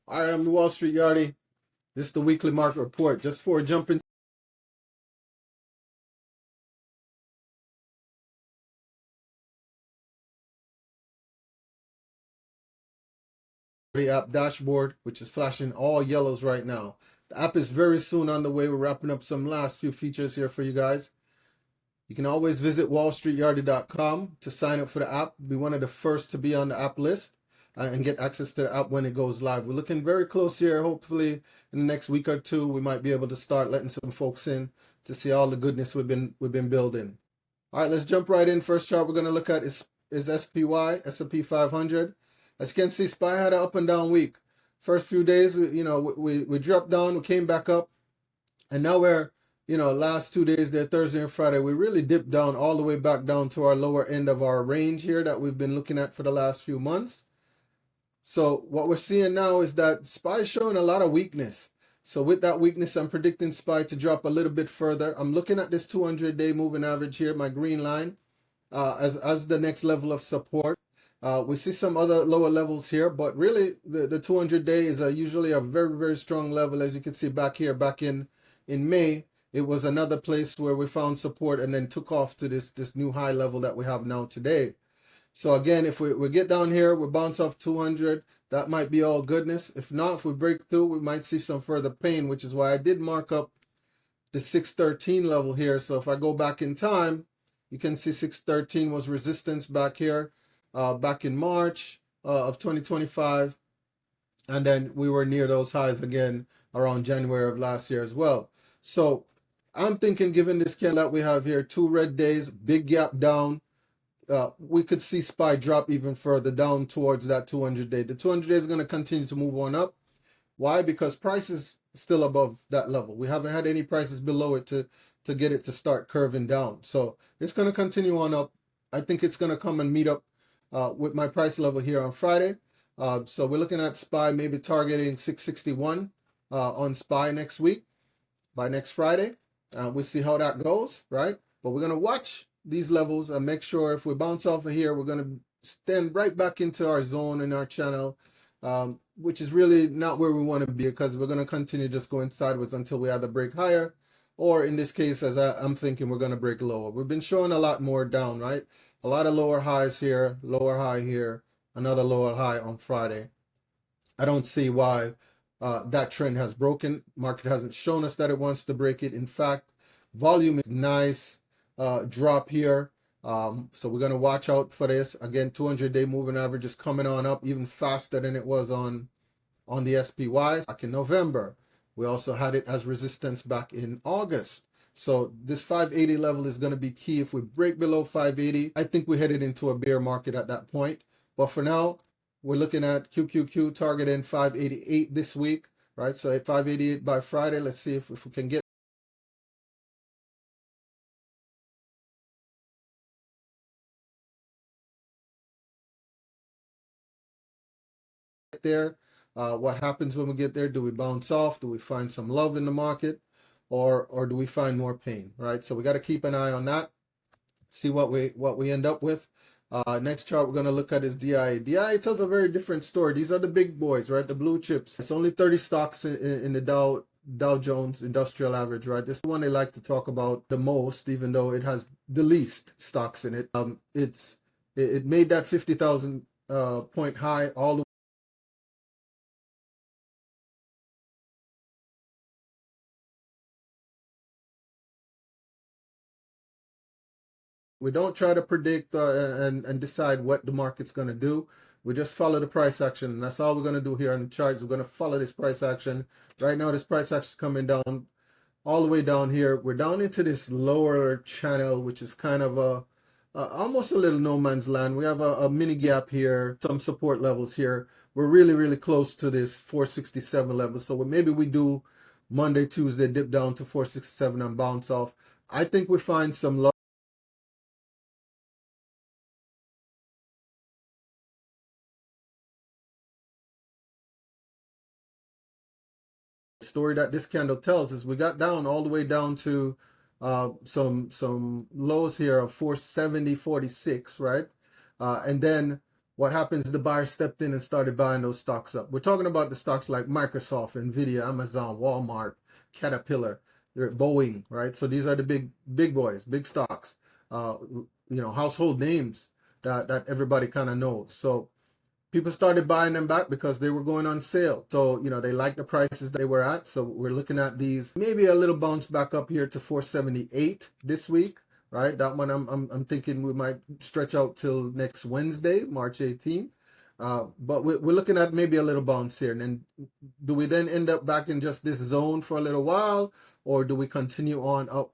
All right, I'm the Wall Street Yardie. This is the weekly market report. Just for jumping the app dashboard, which is flashing all yellows right now. The app is very soon on the way. We're wrapping up some last few features here for you guys. You can always visit wallstreetyardie.com to sign up for the app. Be one of the first to be on the app list and get access to the app when it goes live. We're looking very close here. Hopefully in the next week or two, we might be able to start letting some folks in to see all the goodness we've been building. All right, let's jump right in. First chart we're going to look at is SPY, S&P 500. As you can see, SPY had an up and down week. First few days, we dropped down, we came back up, and now we're, last 2 days there, Thursday and Friday, we really dipped down all the way back down to our lower end of our range here that we've been looking at for the last few months. So what we're seeing now is that SPY is showing a lot of weakness. So with that weakness, I'm predicting SPY to drop a little bit further. I'm looking at this 200-day moving average here, my green line, as the next level of support. We see some other lower levels here, but really the 200-day is usually a very, very strong level. As you can see back here, back in May, it was another place where we found support and then took off to this new high level that we have now today. So again, if we get down here, we bounce off 200, that might be all goodness. If not, if we break through, we might see some further pain, which is why I did mark up the 613 level here. So if I go back in time, you can see 613 was resistance back here, back in March of 2025. And then we were near those highs again around January of last year as well. So I'm thinking, given this candle that we have here, 2 red days, big gap down, we could see SPY drop even further down towards that 200-day. The 200-day is going to continue to move on up. Why? Because price is still above that level. We haven't had any prices below it to get it to start curving down. So it's going to continue on up. I think it's going to come and meet up with my price level here on Friday. So we're looking at SPY maybe targeting 661 on SPY next week, by next Friday. We'll see how that goes, right? But we're going to watch these levels and make sure if we bounce off of here, we're going to stand right back into our zone in our channel, which is really not where we want to be, because we're going to continue just going sideways until we either break higher, or in this case, as I'm thinking, we're going to break lower. We've been showing a lot more down, right? A lot of lower highs here, lower high here, another lower high on Friday. I don't see why that trend has broken. Market hasn't shown us that it wants to break it. In fact, volume is nice. Drop here. So we're going to watch out for this. Again, 200-day moving average is coming on up even faster than it was on the SPYs back in November. We also had it as resistance back in August. So this 580 level is going to be key. If we break below 580, I think we're headed into a bear market at that point. But for now, we're looking at QQQ targeting 588 this week, right? So at 588 by Friday, let's see if we can get there. What happens when we get there? Do we bounce off? Do we find some love in the market, or do we find more pain, right? So we got to keep an eye on that, see what we end up with. Next chart we're going to look at is DIA. DIA tells a very different story. These are the big boys, right? The blue chips. It's only 30 stocks in the Dow Jones Industrial Average, right? This is the one they like to talk about the most, even though it has the least stocks in it. It made that 50,000 point high all the We don't try to predict and decide what the market's going to do. We just follow the price action, and that's all we're going to do here on the charts. We're going to follow this price action. Right now, this price action is coming down all the way down here. We're down into this lower channel, which is kind of almost a little no man's land. We have a mini gap here, some support levels here. We're really, really close to this 467 level. So maybe we do Monday, Tuesday, dip down to 467 and bounce off. I think we find some love. Story that this candle tells is we got down all the way down to some lows here of 470.46, right? And then what happens? The buyer stepped in and started buying those stocks up. We're talking about the stocks like Microsoft, Nvidia, Amazon, Walmart, Caterpillar, Boeing, right? So these are the big boys, big stocks, household names that everybody kind of knows. So people started buying them back because they were going on sale. So, they liked the prices they were at. So we're looking at these, maybe a little bounce back up here to 478 this week, right? That one I'm thinking we might stretch out till next Wednesday, March 18th. But we're looking at maybe a little bounce here. And then do we then end up back in just this zone for a little while, or do we continue on up?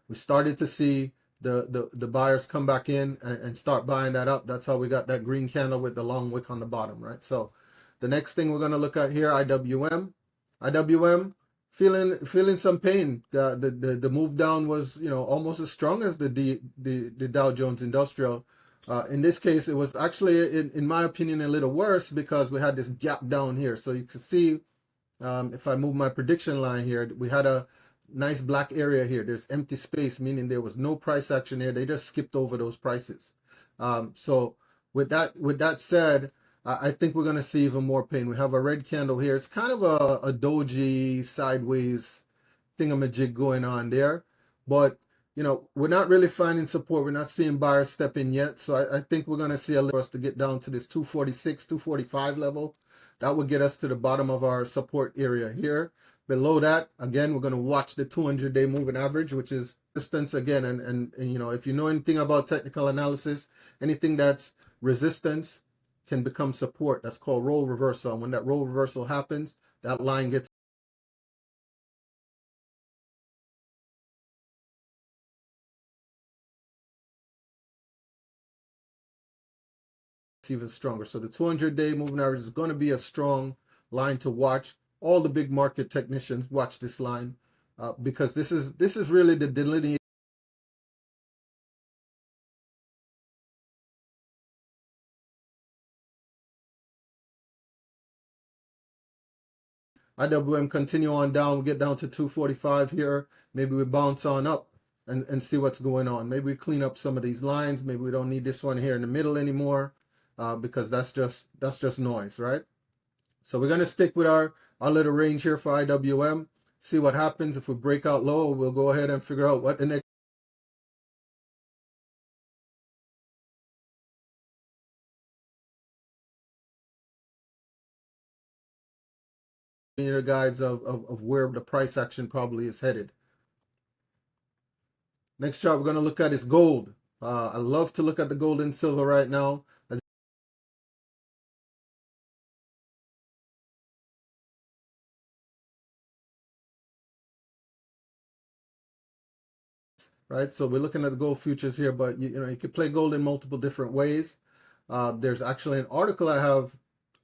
We started to see the buyers come back in and start buying that up. That's how we got that green candle with the long wick on the bottom, right? So the next thing we're going to look at here, IWM. IWM feeling some pain. The move down was almost as strong as the Dow Jones Industrial. In this case, it was actually, in my opinion, a little worse because we had this gap down here. So you can see, if I move my prediction line here, we had a nice black area here. There's empty space, meaning there was no price action here. They just skipped over those prices. So with that said, I think we're going to see even more pain. We have a red candle here. It's kind of a doji sideways thingamajig going on there. But, we're not really finding support. We're not seeing buyers step in yet. So I think we're going to see a little for us to get down to this 246, 245 level. That would get us to the bottom of our support area here. Below that, again, we're going to watch the 200-day moving average, which is resistance again. And if you know anything about technical analysis, anything that's resistance can become support. That's called role reversal. And when that role reversal happens, that line gets even stronger. So the 200-day moving average is going to be a strong line to watch. All the big market technicians watch this line because this is really the delineation. IWM continue on down, we get down to 245 here. Maybe we bounce on up and see what's going on. Maybe we clean up some of these lines. Maybe we don't need this one here in the middle anymore because that's just noise, right? So we're going to stick with our little range here for IWM, see what happens. If we break out low, we'll go ahead and figure out what the next guides of where the price action probably is headed. Next chart we're going to look at is gold. I love to look at the gold and silver right now. Right, so we're looking at the gold futures here, but you can play gold in multiple different ways. There's actually an article I have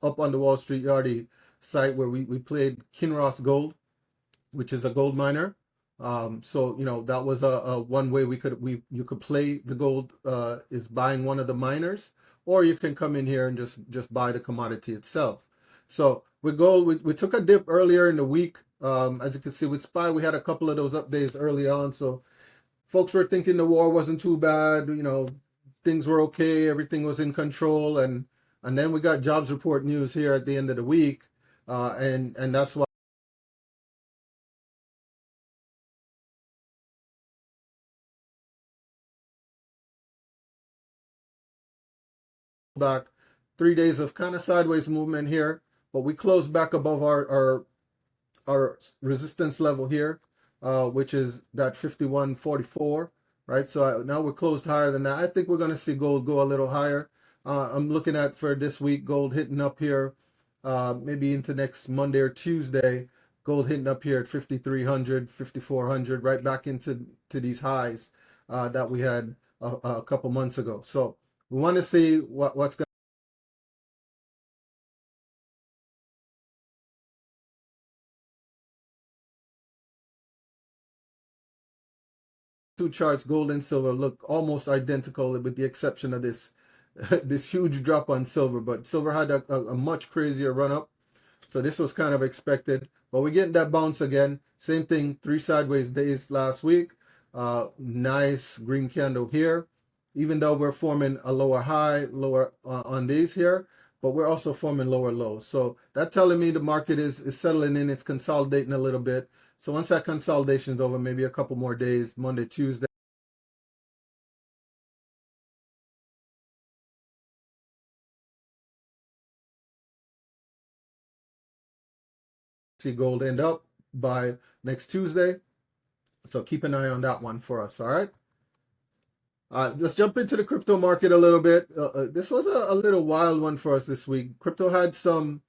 up on the Wall St Yardie site where we played Kinross Gold, which is a gold miner. So that was a one way you could play the gold is buying one of the miners, or you can come in here and just buy the commodity itself. So with gold, we took a dip earlier in the week. As you can see with SPY, we had a couple of those up days early on. So folks were thinking the war wasn't too bad, things were okay, everything was in control, and then we got jobs report news here at the end of the week, and that's why back 3 days of kind of sideways movement here, but we closed back above our resistance level here, which is that 51.44, right? So now we're closed higher than that. I think we're going to see gold go a little higher. I'm looking at for this week, gold hitting up here, maybe into next Monday or Tuesday, gold hitting up here at 5,300, 5,400, right back into these highs that we had a couple months ago. So we want to see what's going. Two charts, gold and silver, look almost identical with the exception of this this huge drop on silver. But silver had a much crazier run up, so this was kind of expected. but we're getting that bounce again. Same thing, 3 sideways days last week. Nice green candle here, even though we're forming a lower high, lower on these here, but we're also forming lower lows. So that's telling me the market is settling in, it's consolidating a little bit. So once that consolidation is over, maybe a couple more days, Monday, Tuesday, see gold end up by next Tuesday. So keep an eye on that one for us, all right? Let's jump into the crypto market a little bit. This was a little wild one for us this week. Crypto had some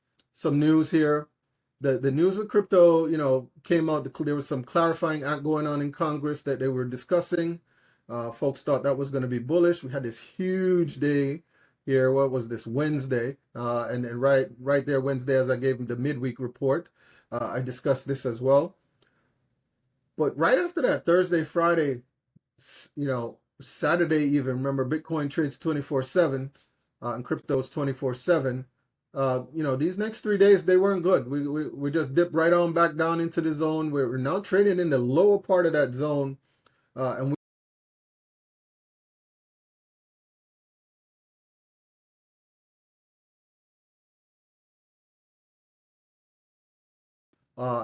news here. The news with crypto, you know, came out. There was some clarifying act going on in Congress that they were discussing. Folks thought that was going to be bullish. We had this huge day here. What was this, Wednesday? And then right there Wednesday, as I gave them the midweek report, I discussed this as well. But right after that, Thursday, Friday, you know, Saturday even, remember Bitcoin trades 24/7 and crypto's 24/7. You know, these next 3 days, they weren't good. We just dipped right on back down into the zone. We're now trading in the lower part of that zone.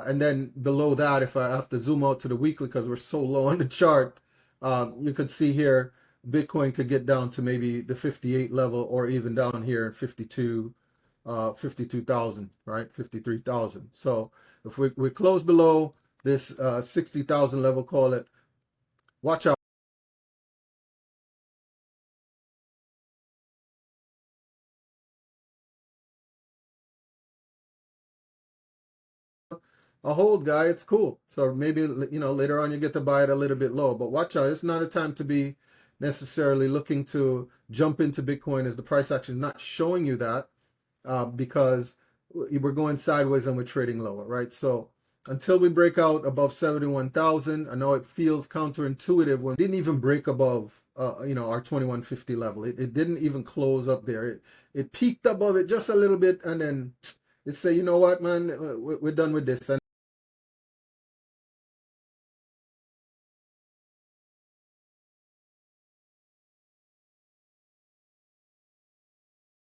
And then below that, if I have to zoom out to the weekly because we're so low on the chart, you could see here Bitcoin could get down to maybe the 58 level or even down here at 52,000, right? 53,000. So if we close below this 60,000 level, call it, watch out. A hold, guy, it's cool. So maybe, you know, later on you get to buy it a little bit low, but watch out. It's not a time to be necessarily looking to jump into Bitcoin as the price action is not showing you that, because we're going sideways and we're trading lower, right? So until we break out above 71,000, I know it feels counterintuitive when it didn't even break above, you know, our 2150 level. It didn't even close up there. It peaked above it just a little bit, and then it say, you know what, man, we're done with this.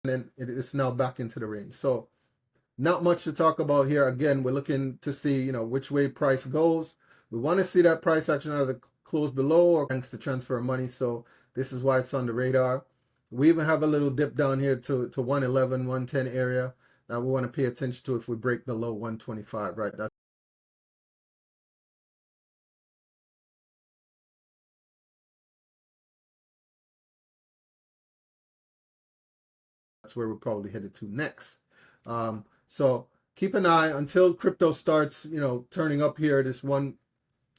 And then it's now back into the range. So not much to talk about here. Again, we're looking to see, you know, which way price goes. We want to see that price action out of the close below or thanks to transfer of money. So this is why it's on the radar. We even have a little dip down here to 111, 110 area that we want to pay attention to if we break below 125, right? That's where we're probably headed to next. So keep an eye until crypto starts, you know, turning up here, this one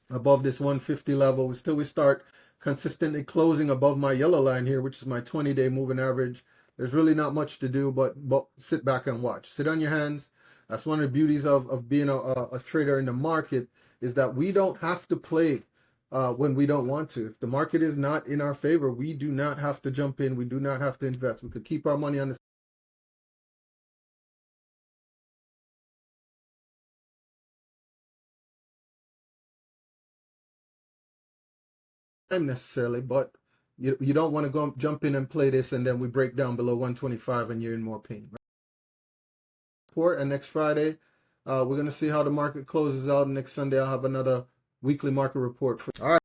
above this 150 level. Until we start consistently closing above my yellow line here, which is my 20-day moving average. There's really not much to do but sit back and watch. Sit on your hands. That's one of the beauties of being a trader in the market, is that we don't have to play when we don't want to. If the market is not in our favor, we do not have to jump in. We do not have to invest. We could keep our money on the time necessarily, but you don't want to go jump in and play this and then we break down below 125 and you're in more pain. Right? And next Friday, we're going to see how the market closes out. Next Sunday, I'll have another weekly market report for. All right.